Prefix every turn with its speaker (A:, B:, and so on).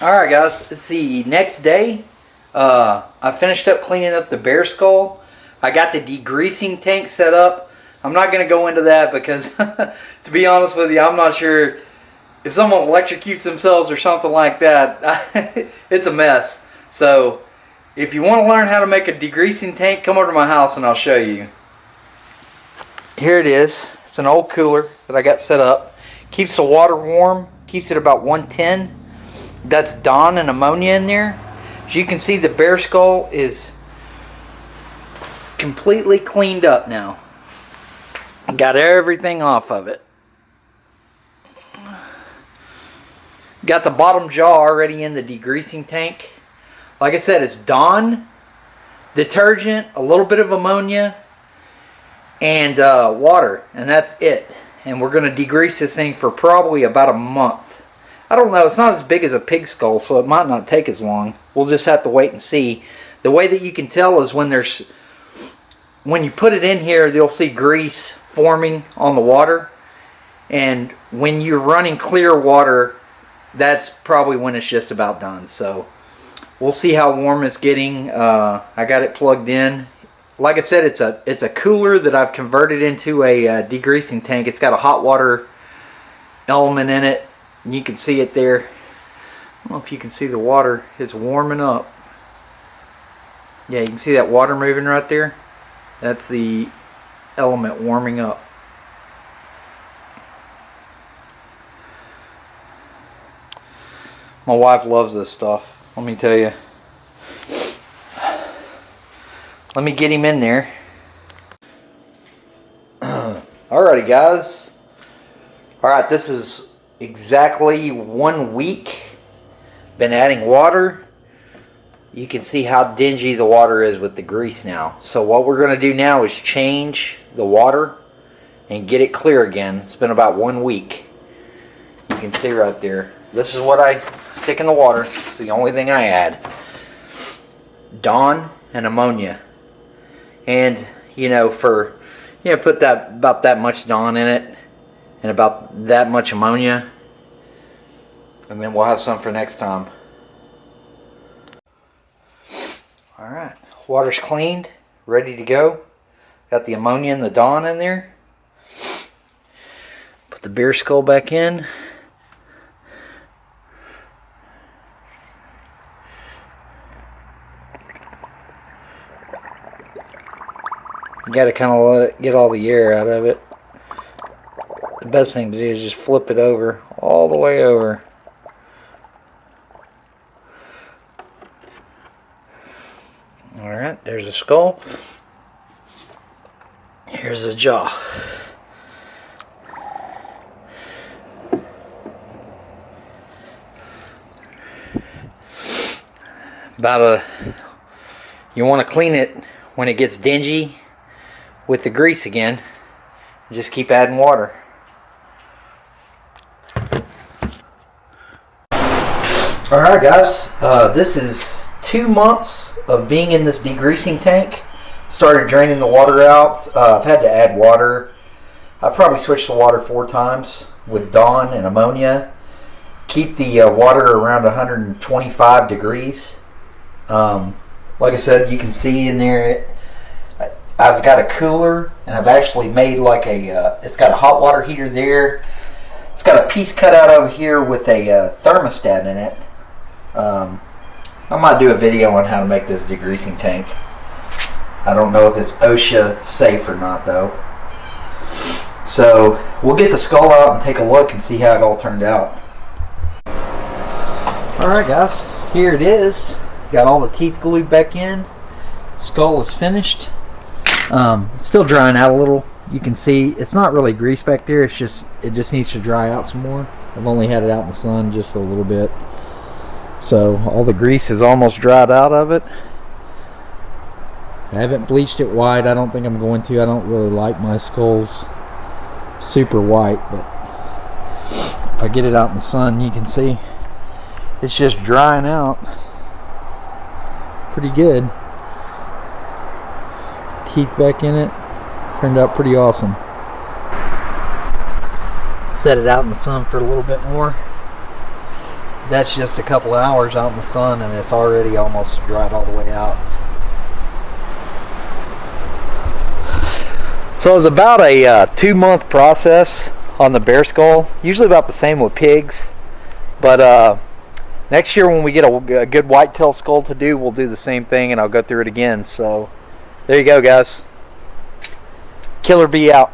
A: Alright guys, it's the next day. I finished up cleaning up the bear skull. I got the degreasing tank set up. I'm not going to go into that because, to be honest with you, I'm not sure if someone electrocutes themselves or something like that. It's a mess. So, if you want to learn how to make a degreasing tank, come over to my house and I'll show you. Here it is. It's an old cooler that I got set up. Keeps the water warm. Keeps it about 110. That's Dawn and ammonia in there. As you can see, the bear skull is completely cleaned up now. Got everything off of it. Got the bottom jaw already in the degreasing tank. Like I said, it's Dawn, detergent, a little bit of ammonia, and water, and that's it. And we're going to degrease this thing for probably about a month. I don't know, it's not as big as a pig skull, so it might not take as long. We'll just have to wait and see. The way that you can tell is when you put it in here, you'll see grease forming on the water. And when you're running clear water, that's probably when it's just about done. So we'll see how warm it's getting. I got it plugged in. Like I said, it's a cooler that I've converted into a degreasing tank. It's got a hot water element in it. And you can see it there. I don't know if you can see the water. It's warming up. Yeah, you can see that water moving right there. That's the element warming up. My wife loves this stuff, let me tell you. Let me get him in there. Alrighty guys. Alright, this is exactly 1 week. Been adding water. You can see how dingy the water is with the grease now. So what we're going to do now is change the water and get it clear again. It's been about 1 week. You can see right there. This is what I stick in the water. It's the only thing I add. Dawn and ammonia. And put about that much Dawn in it and about that much ammonia. And then we'll have some for next time. Alright, water's cleaned, ready to go. Got the ammonia and the Dawn in there. Put the bear skull back in. You gotta kind of get all the air out of it. The best thing to do is just flip it over, all the way over. Alright, there's the skull. Here's the jaw. You want to clean it when it gets dingy with the grease again. Just keep adding water. Alright guys, this is 2 months of being in this degreasing tank. Started draining the water out. I've had to add water. I've probably switched the water 4 times with Dawn and ammonia. Keep the water around 125 degrees. Like I said, you can see in there, I've got a cooler, and I've actually made like it's got a hot water heater there. It's got a piece cut out over here with a thermostat in it. I might do a video on how to make this degreasing tank. I don't know if it's OSHA safe or not though. So we'll get the skull out and take a look and see how it all turned out. Alright guys, here it is. Got all the teeth glued back in. Skull is finished. It's still drying out a little. You can see it's not really grease back there. It just needs to dry out some more. I've only had it out in the sun just for a little bit. So all the grease is almost dried out of it. I haven't bleached it white. I don't think I'm going to. I don't really like my skulls super white, but if I get it out in the sun, you can see it's just drying out pretty good. Teeth back in it. Turned out pretty awesome. Set it out in the sun for a little bit more. That's just a couple hours out in the sun, and it's already almost dried all the way out. So it's about a 2-month process on the bear skull. Usually about the same with pigs, but next year when we get a good whitetail skull to do, we'll do the same thing, and I'll go through it again. So there you go, guys. Killer Bee out.